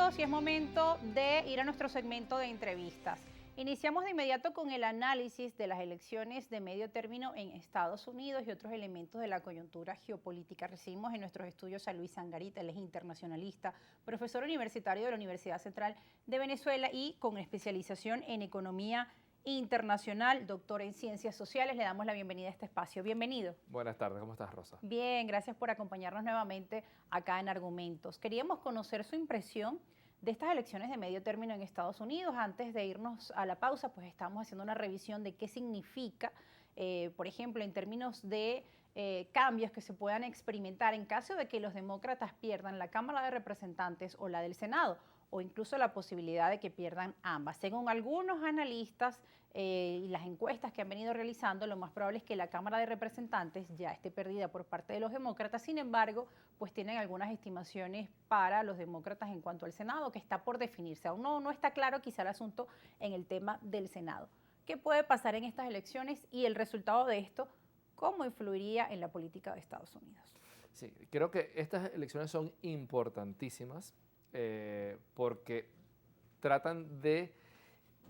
amigos, y es momento de ir a nuestro segmento de entrevistas. Iniciamos de inmediato con el análisis de las elecciones de medio término en Estados Unidos y otros elementos de la coyuntura geopolítica. Recibimos en nuestros estudios a Luis Sangarita, él es internacionalista, profesor universitario de la Universidad Central de Venezuela y con especialización en economía internacional, doctor en ciencias sociales. Le damos la bienvenida a este espacio. Bienvenido. Buenas tardes, ¿cómo estás, Rosa? Bien, gracias por acompañarnos nuevamente acá en Argumentos. Queríamos conocer su impresión de estas elecciones de medio término en Estados Unidos. Antes de irnos a la pausa, pues estamos haciendo una revisión de qué significa, por ejemplo, en términos de cambios que se puedan experimentar en caso de que los demócratas pierdan la Cámara de Representantes o la del Senado, o incluso la posibilidad de que pierdan ambas. Según algunos analistas y las encuestas que han venido realizando, lo más probable es que la Cámara de Representantes ya esté perdida por parte de los demócratas. Sin embargo, pues tienen algunas estimaciones para los demócratas en cuanto al Senado, que está por definirse. Aún no está claro quizá el asunto en el tema del Senado. ¿Qué puede pasar en estas elecciones y el resultado de esto, cómo influiría en la política de Estados Unidos? Sí, creo que estas elecciones son importantísimas porque tratan de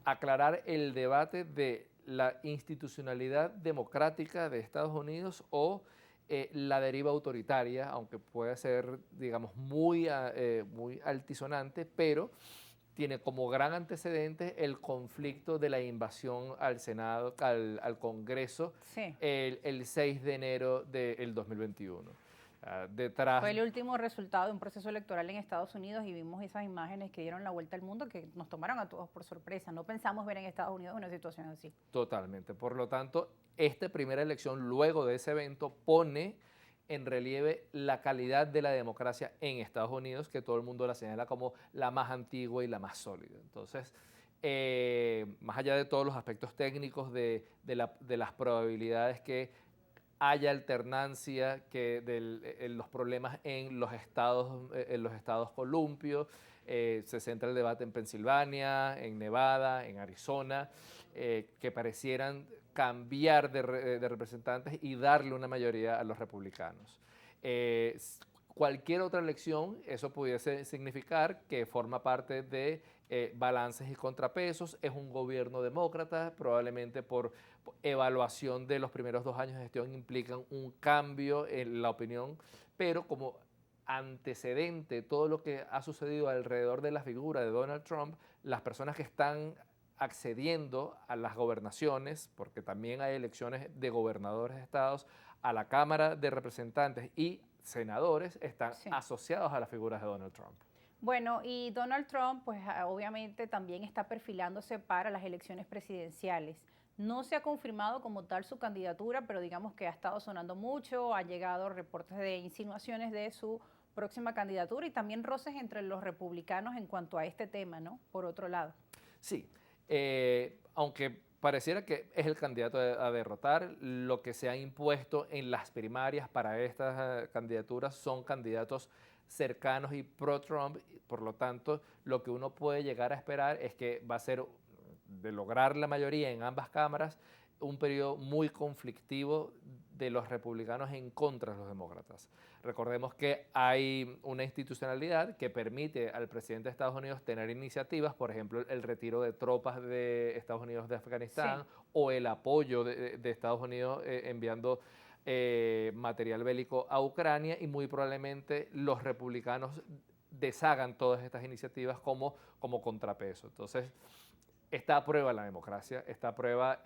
aclarar el debate de la institucionalidad democrática de Estados Unidos o la deriva autoritaria, aunque puede ser, digamos, muy altisonante, pero tiene como gran antecedente el conflicto de la invasión al Senado, al Congreso, Sí. el 6 de enero del 2021. Fue el último resultado de un proceso electoral en Estados Unidos y vimos esas imágenes que dieron la vuelta al mundo que nos tomaron a todos por sorpresa. No pensamos ver en Estados Unidos una situación así. Totalmente. Por lo tanto, esta primera elección, luego de ese evento, pone en relieve la calidad de la democracia en Estados Unidos, que todo el mundo la señala como la más antigua y la más sólida. Entonces, más allá de todos los aspectos técnicos de las probabilidades que haya alternancia en los problemas en los estados columpios. Se centra el debate en Pensilvania, en Nevada, en Arizona, que parecieran cambiar de representantes y darle una mayoría a los republicanos. Cualquier otra elección, eso pudiese significar que forma parte de balances y contrapesos, es un gobierno demócrata, probablemente por evaluación de los primeros 2 años de gestión implican un cambio en la opinión, pero como antecedente todo lo que ha sucedido alrededor de la figura de Donald Trump, las personas que están accediendo a las gobernaciones, porque también hay elecciones de gobernadores de estados, a la Cámara de Representantes y senadores, están asociados a las figuras de Donald Trump. Bueno, y Donald Trump, pues obviamente también está perfilándose para las elecciones presidenciales. No se ha confirmado como tal su candidatura, pero digamos que ha estado sonando mucho, ha llegado reportes de insinuaciones de su próxima candidatura y también roces entre los republicanos en cuanto a este tema, ¿no? Por otro lado. Sí, aunque pareciera que es el candidato a derrotar, lo que se ha impuesto en las primarias para estas candidaturas son candidatos cercanos y pro-Trump, por lo tanto, lo que uno puede llegar a esperar es que va a ser, de lograr la mayoría en ambas cámaras, un periodo muy conflictivo de los republicanos en contra de los demócratas. Recordemos que hay una institucionalidad que permite al presidente de Estados Unidos tener iniciativas, por ejemplo, el retiro de tropas de Estados Unidos de Afganistán, o el apoyo de Estados Unidos enviando material bélico a Ucrania, y muy probablemente los republicanos deshagan todas estas iniciativas como contrapeso. Entonces, está a prueba la democracia, está a prueba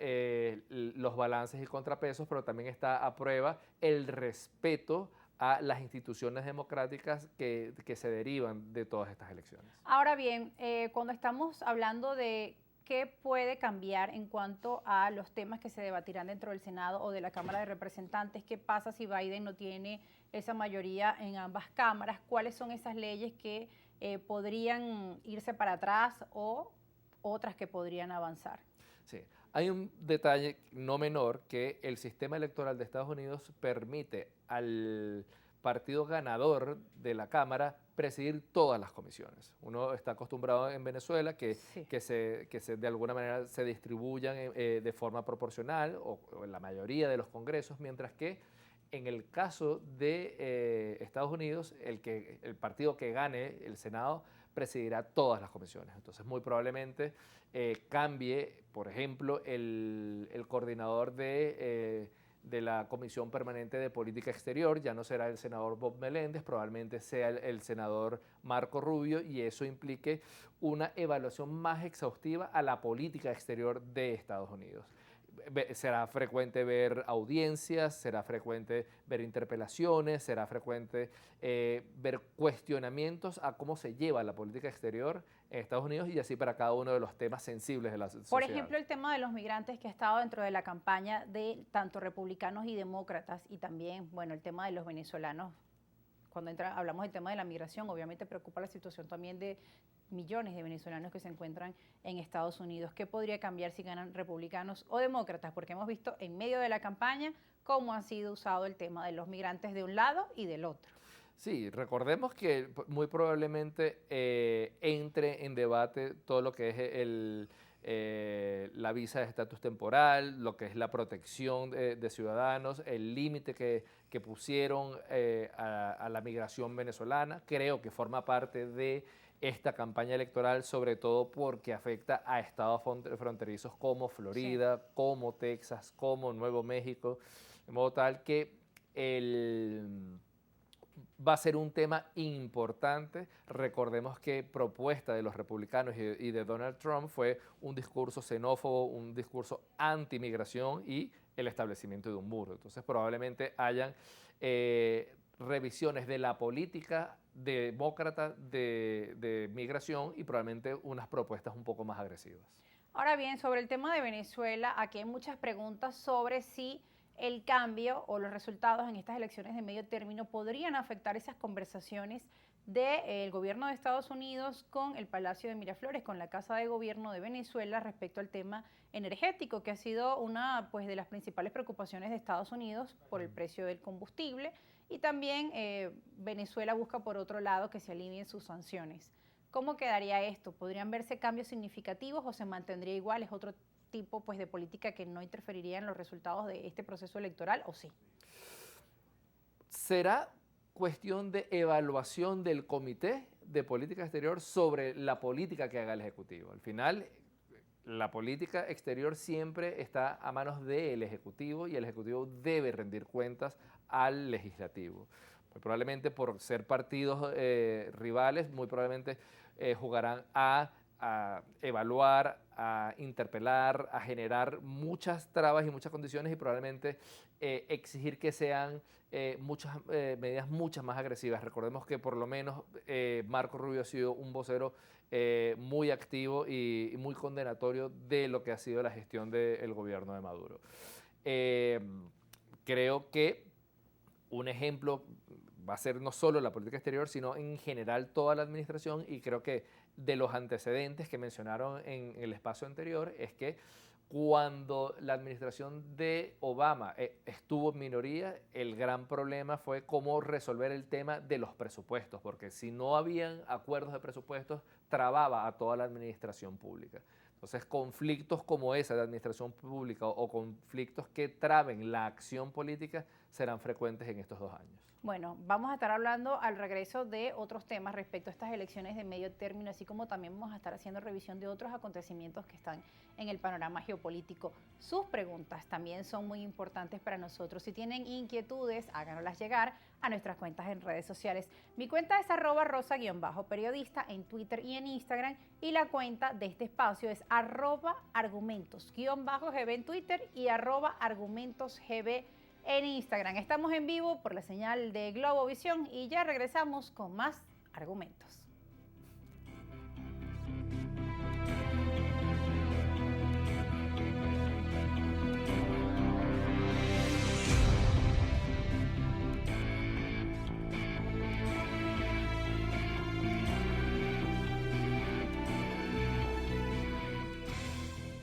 los balances y contrapesos, pero también está a prueba el respeto a las instituciones democráticas que se derivan de todas estas elecciones. Ahora bien, cuando estamos hablando de qué puede cambiar en cuanto a los temas que se debatirán dentro del Senado o de la Cámara de Representantes, ¿qué pasa si Biden no tiene esa mayoría en ambas cámaras? ¿Cuáles son esas leyes que podrían irse para atrás o otras que podrían avanzar? Sí, hay un detalle no menor, que el sistema electoral de Estados Unidos permite al partido ganador de la Cámara presidir todas las comisiones. Uno está acostumbrado en Venezuela que de alguna manera se distribuyan de forma proporcional o en la mayoría de los congresos, mientras que en el caso de Estados Unidos, el partido que gane el Senado presidirá todas las comisiones. Entonces, muy probablemente cambie, por ejemplo, el coordinador de la Comisión Permanente de Política Exterior, ya no será el senador Bob Meléndez, probablemente sea el senador Marco Rubio, y eso implique una evaluación más exhaustiva a la política exterior de Estados Unidos. Será frecuente ver audiencias, será frecuente ver interpelaciones, será frecuente ver cuestionamientos a cómo se lleva la política exterior en Estados Unidos, y así para cada uno de los temas sensibles de la sociedad. Por ejemplo, el tema de los migrantes, que ha estado dentro de la campaña de tanto republicanos y demócratas, y también, bueno, el tema de los venezolanos. Cuando hablamos del tema de la migración, obviamente preocupa la situación también de millones de venezolanos que se encuentran en Estados Unidos. ¿Qué podría cambiar si ganan republicanos o demócratas? Porque hemos visto en medio de la campaña cómo ha sido usado el tema de los migrantes de un lado y del otro. Sí, recordemos que muy probablemente entre en debate todo lo que es la visa de estatus temporal, lo que es la protección de ciudadanos, el límite que pusieron a la migración venezolana. Creo que forma parte de esta campaña electoral, sobre todo porque afecta a estados fronterizos como Florida, sí, como Texas, como Nuevo México, de modo tal que va a ser un tema importante. Recordemos que propuesta de los republicanos y de Donald Trump fue un discurso xenófobo, un discurso anti-migración y el establecimiento de un muro. Entonces probablemente hayan revisiones de la política demócrata de migración y probablemente unas propuestas un poco más agresivas. Ahora bien, sobre el tema de Venezuela, aquí hay muchas preguntas sobre si el cambio o los resultados en estas elecciones de medio término podrían afectar esas conversaciones del gobierno de Estados Unidos con el Palacio de Miraflores, con la Casa de Gobierno de Venezuela respecto al tema energético, que ha sido una, pues, de las principales preocupaciones de Estados Unidos por el precio del combustible, y también Venezuela busca por otro lado que se alineen sus sanciones. ¿Cómo quedaría esto? ¿Podrían verse cambios significativos o se mantendría igual? ¿Es otro tipo, pues, de política que no interferiría en los resultados de este proceso electoral, o sí? Será cuestión de evaluación del Comité de Política Exterior sobre la política que haga el Ejecutivo. Al final, la política exterior siempre está a manos del Ejecutivo y el Ejecutivo debe rendir cuentas al Legislativo. Muy probablemente por ser partidos rivales, muy probablemente jugarán a evaluar, a interpelar, a generar muchas trabas y muchas condiciones y probablemente exigir que sean muchas medidas muchas más agresivas. Recordemos que por lo menos Marco Rubio ha sido un vocero muy activo y muy condenatorio de lo que ha sido la gestión del gobierno de Maduro. Creo que un ejemplo va a ser no solo la política exterior, sino en general toda la administración, y creo que de los antecedentes que mencionaron en el espacio anterior es que cuando la administración de Obama estuvo en minoría, el gran problema fue cómo resolver el tema de los presupuestos, porque si no habían acuerdos de presupuestos, trababa a toda la administración pública. Entonces, conflictos como esa de administración pública o conflictos que traben la acción política serán frecuentes en estos 2 años. Bueno, vamos a estar hablando al regreso de otros temas respecto a estas elecciones de medio término, así como también vamos a estar haciendo revisión de otros acontecimientos que están en el panorama geopolítico. Sus preguntas también son muy importantes para nosotros. Si tienen inquietudes, háganoslas llegar a nuestras cuentas en redes sociales. Mi cuenta es @rosa_periodista en Twitter y en Instagram, y la cuenta de este espacio es @argumentos_gb en Twitter y @argumentosgb en Instagram. Estamos en vivo por la señal de Globovisión y ya regresamos con más argumentos.